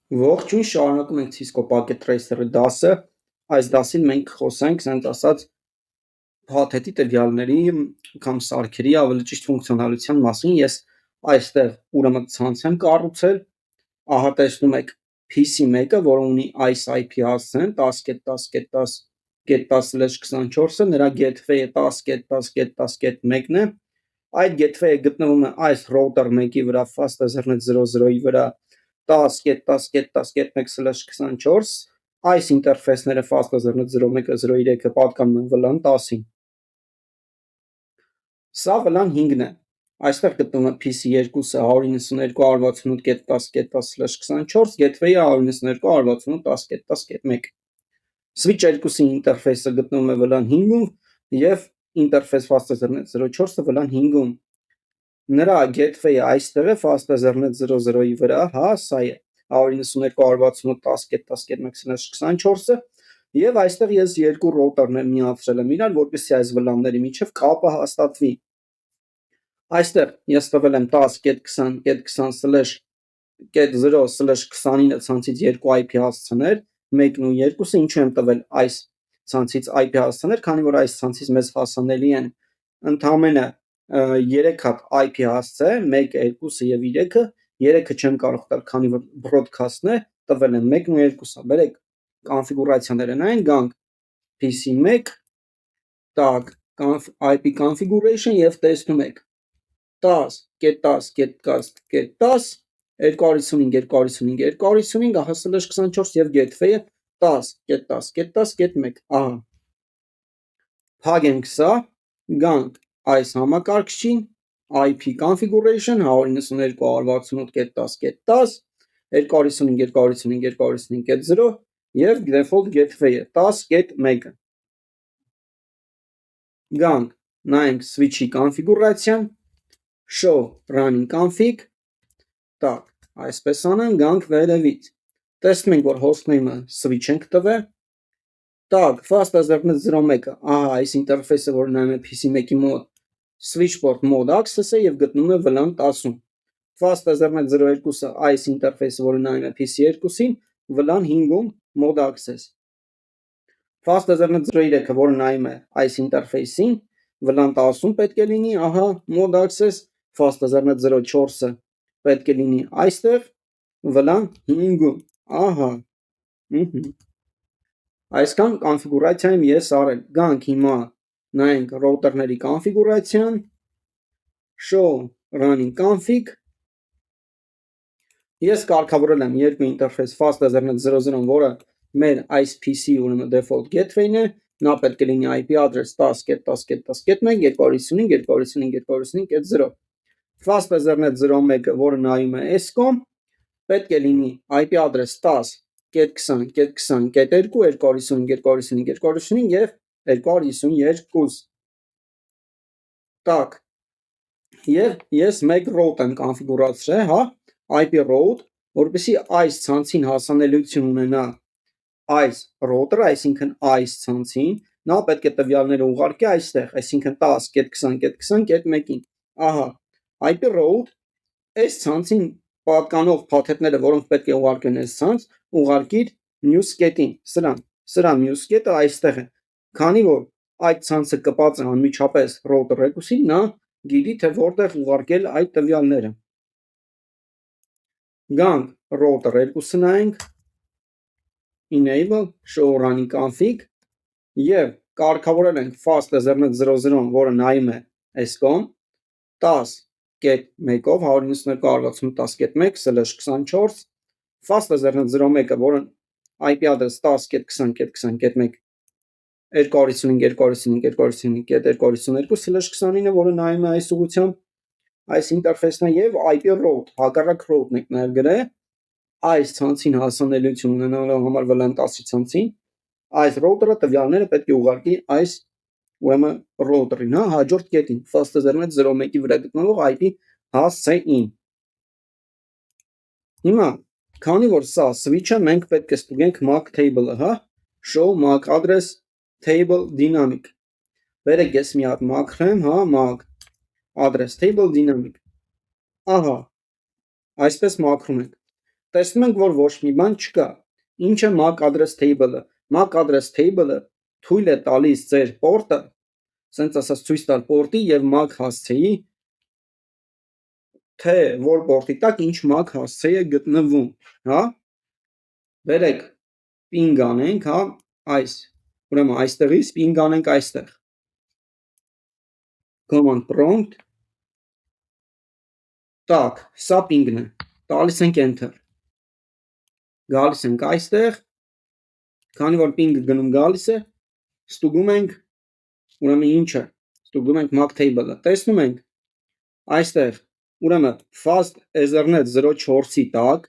Ողջույն, շարունակում ենք Cisco Packet Tracer-ի դասը, այս դասին մենք խոսենք սենց ասած փաթեթի տվյալների կամ սարքերի ավելի ճիշտ ֆունկցիոնալության մասին, ես այստեղ ուրեմն ցանց եմ կառուցել, ահա տեսնում եք PC1-ը, որը ունի այս IP հասցեն 10.10.10.10/24-ը, նրա gateway-ը 10.10.10.1-ն է, այդ gateway-ը գտնվում է այս router 1-ի վրա fast ethernet 00-ի վրա 10.10.10.1/24, այս ինտերֆեյսները fast ethernet 01-ը 03-ը պատկանում են VLAN 10-ին։ Սա VLAN 5-ն է, այստեղ գտնվում է PC2-ը 192.168.10.10/24, gateway-ը 192.168.10.10.1։ Switch 2-ի ինտերֆեյսը գտնվում է VLAN 5-ում և ինտերֆեյս fast ethernet 04-ը VLAN 5-ում։ Նրա gateway-ը այստեղ է fast ethernet 00-ի վրա, հա, սա է 192.168.10.10.1/24-ը, եւ այստեղ ես երկու router-ներ միացրել եմ իրար, որպեսզի այս VLAN-ների միջև կապը հաստատվի։ Այստեղ ես տվել եմ 10.20.20/0/29 ցանցից երկու IP հասցեներ, մեկն ու երկուսը, ինչու եմ տվել այս ցանցից IP հասցեներ, քանի որ այս ցանցից մեզ հասանելի են ընդամենը 3 հատ IP հասցե, 1, 2 եւ 3-ը, 3-ը չեմ կարող տալ, քանի որ broadcast-ն է, տվել եմ 1-ն ու 2-ը։ Բերեք կոնֆիգուրացիաները նայենք, գանք PC1, տակ IP configuration եւ տեսնում եք 10.10.10.10 255.255.255 ահա /24 եւ gateway-ը 10.10.10.1, ահա։ Փակենք սա, գանք այս համակարգչին, IP configuration 192.168.10.10 255.255.255.0 եւ default gateway-ը 10.1-ը։ Գանք նայենք switch-ի կոնֆիգուրացիան, show running config, տակ, այսպես անեմ, գանք վերևից, տեսնում ենք, որ host name-ը switch ենք տվել, տակ, fast ethernet 01-ը, ահա այս ինտերֆեյսը, որ նայում է PC1-ի մոտ, switchport mode access է եւ գտնվում է VLAN 10-ում, fast ethernet 02-ը այս ինտերֆեյսը, որը նայում է PC2-ին, VLAN 5-ում mode access, fast ethernet 03-ը, որը նայում է այս ինտերֆեյսին, VLAN 10-ում պետք է լինի, ահա mode access, fast ethernet 04-ը պետք է լինի այստեղ, VLAN 5-ում, ահա, այսքան կոնֆիգուրացիա եմ ես արել, գանք հիմա նայենք router-ների կոնֆիգուրացիան, show running config, ես կարգավորել եմ երկու ինտերֆեյս fast ethernet 00-ն, որը մեր այս PC-ի ուրեմն default gateway-ն է, նա պետք է լինի IP address 10.10.10.1 255.255.255.0, fast ethernet 01-ը, որը նայում է ESCOM, պետք է լինի IP address 10.20.20.2 255.255.255 եւ 252, տակ, եւ ես մեկ route եմ կոնֆիգուրացրել, հա, IP route, որպեսզի այս ցանցին հասանելիություն ունենա այս router-ը, այսինքն այս ցանցին, նա պետք է տվյալները ուղարկի այստեղ, այսինքն 10.20.20.1-ին, ահա, IP route, այս ցանցին պատկանող փաթեթները, որոնք պետք է ուղարկեն այս ցանց, ուղարկիր muse get-ին, սրա muse get-ը այստեղ է, քանի որ այդ ցանցը կպած է անմիջապես router 2-ին, նա գիտի, թե որտեղ ուղարկել այդ տվյալները։ Գանք router 2-ը նայենք, enable show running config եւ կարգավորել ենք fast ethernet 00-ն, որը նայում է ESCOM 10.1-ով 192.168.10.1/24, fast ethernet 01-ը, որը IP address 10.20.20.1 255.255.255.252/29-ը, որը նայում է այս ուղղությամբ, այս ինտերֆեյսն է եւ IP route, հակառակ route-ն եք նաեւ գրել, այս ցանցին հասանելիություն ունենալու համար VLAN 10-ի ցանցին, այս router-ը տվյալները պետք է ուղարկի այս ուրեմն router-ին, հա, հաջորդ կետին, fast ethernet 01-ի վրա գտնվող IP հասցեին։ Հիմա, քանի որ սա switch-ը, մենք պետք է ստուգենք MAC table-ը, հա, show MAC address table dynamic։ Վերեք ես մի հատ մաքրեմ, հա, MAC address table dynamic։ Ահա, այսպես մաքրում ենք։ տեսնում ենք, որ ոչ մի բան չկա։ Ինչ է MAC address table-ը։ MAC address table-ը թույլ է տալիս ձեր port-ը, ասենց ասած ցույց տալ port-ի եւ MAC հասցեի, թե որ port-ի տակ ինչ MAC հասցե է գտնվում, հա։ Վերեք ping անենք, հա, այս, ուրեմն այստեղից ping անենք այստեղ։ Command prompt, так, սա ping-ն է, տալիս ենք enter, գալիս ենք այստեղ, քանի որ ping-ը գնում գալիս է, ստուգում ենք, ուրեմն ինչը, ստուգում ենք MAC table-ը, տեսնում ենք, այստեղ, ուրեմն fast ethernet 04-ի տակ,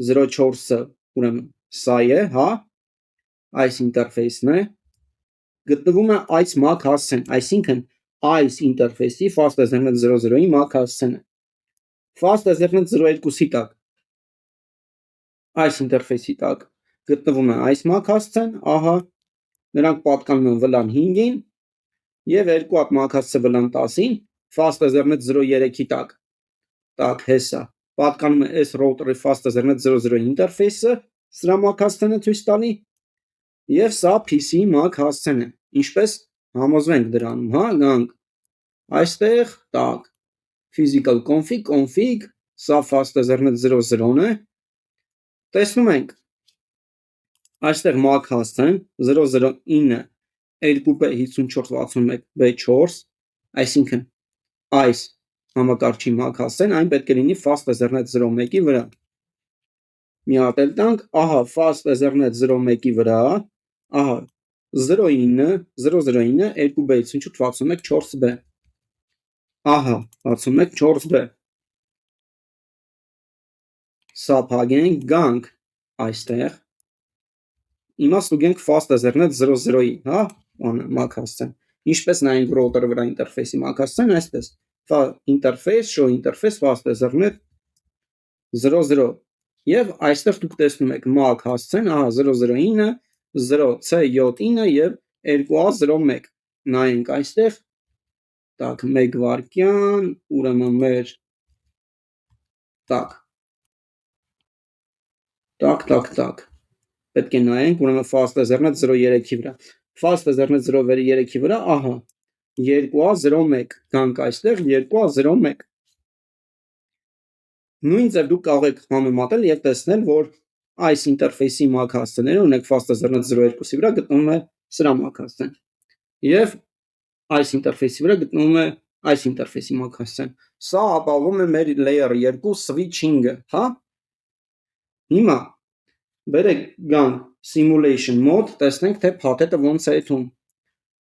04-ը, ուրեմն սա է, հա, այս ինտերֆեյսն է, գտնվում է այս MAC հասցեն, այսինքն այս ինտերֆեյսի fast ethernet 00-ի MAC հասցեն է, fast ethernet 02-ի տակ, այս ինտերֆեյսի տակ, գտնվում է այս MAC հասցեն, ահա, նրանք պատկանում են վլան 5-ին, և երկու հատ MAC հասցե վլան 10-ին, fast ethernet 03-ի տակ, так, հեսա, պատկանում է այս router-ի fast ethernet 00 ինտերֆեյսը, սրա MAC հասցեն է ցույց տալի, և սա PC-ի MAC հասցեն է, ինչպես համոզվենք դրանում, հա, գանք, այստեղ, так, physical config, սա fast ethernet 00-ն է, տեսնում ենք, այստեղ MAC հասցեն 009 2B5461B4, այսինքն այս համակարգչի MAC հասցեն, այն պետք է լինի fast ethernet 01-ի վրա, մի հատ էլ տանք, ահա fast ethernet 01-ի վրա, ահա 009 2B5461 4B, ահա 61 4B, սա փագենք, գանք այստեղ, հիմա ստուգենք fast ethernet 00-ի, հա, MAC հասցեն, ինչպես նայենք router-ը վրա ինտերֆեյսի MAC հասցեն, այսպես, interface, show interface, fast ethernet 00, և այստեղ դուք տեսնում եք MAC հասցեն, ահա 009 0C79 և 2A01, նայենք այստեղ, так, մեկ վարկյան, ուրեմն մեր, так, պետք է նայենք, ուրեմն fast ethernet 03-ի վրա, fast ethernet 03-ի վրա, ահա, 2A01, գանք այստեղ, 2A01, նույն ձև դուք կարող եք համեմատել և տեսնել, որ այս ինտերֆեյսի MAC հասցեները, ունեք fast ethernet 02-ի վրա գտնվում է սրա MAC հասցեն, և այս ինտերֆեյսի վրա գտնվում է այս ինտերֆեյսի MAC հասցեն, սա ապահովում է մեր layer 2 switching-ը, հա, հիմա, բերեք գանք simulation mode, տեսնենք, թե փաթեթը ոնց է եթում,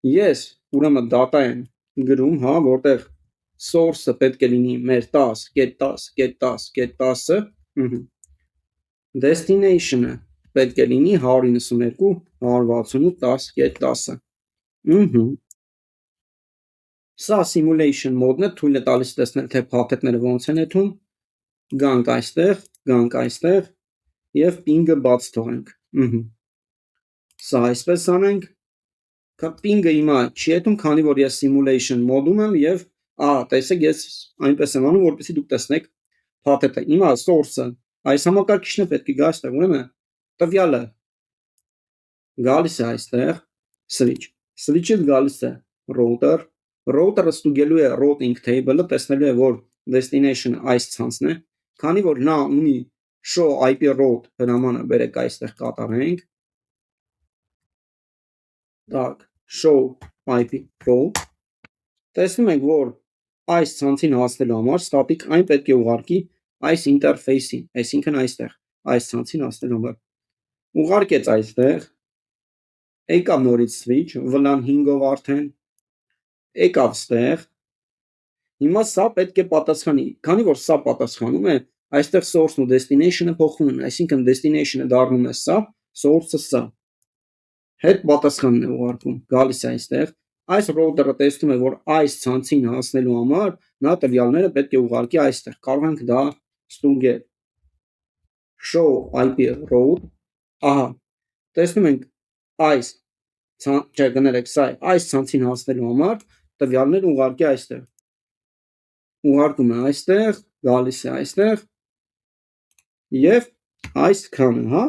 ես, ուրեմն data եմ գրում, հա, որտեղ source-ը պետք է լինի մեր 10.10.10.10-ը, destination-ը պետք է լինի 192.168.10.10-ը, սա simulation mode-ն է, թույլ է տալիս տեսնել, թե փաթեթները ոնց են եթում, գանք այստեղ, և ping-ը բաց թողենք, սա այսպես անենք, ping-ը հիմա չի եթում, քանի որ ես simulation mode-ում եմ, և տեսեք, ես այնպես եմ անում, որպեսզի դուք տեսնեք փաթեթը, հիմա source-ը, այս համակարգիչն է պետք է գա այստեղ, ուրեմն տվյալը գալիս է այստեղ, switch-ից գալիս է router-ը ստուգելու է routing table-ը, տեսնելու է, որ destination-ը այս ցանցն է, քանի որ նա ունի show IP route հրամանը, բերեք այստեղ կատարենք, так, show IP route, տեսնում ենք, որ այս ցանցին հասնելու համար static այն պետք է ուղարկի այս ինտերֆեյսին, այսինքն այստեղ, այս ցանցին հասնելու համար, ուղարկեց այստեղ, եկավ նորից switch, վլան 5-ով արդեն, եկավ ստեղ, հիմա սա պետք է պատասխանի, քանի որ սա պատասխանում է, այստեղ source-ն ու destination-ը փոխվում են, այսինքն destination-ը դառնում է սա, source-ը սա, հետ պատասխանն է ուղարկում, գալիս է այստեղ, այս router-ը տեսնում է, որ այս ցանցին հասնելու համար նա տվյալները պետք է ուղարկի այստեղ, կարող ենք դա ստուգել, show IP route, ահա, տեսնում ենք այս ցանցին հասնելու համար տվյալները ուղարկի այստեղ, ուղարկում է այստեղ, գալիս է այստեղ, եւ այս քանը, հա։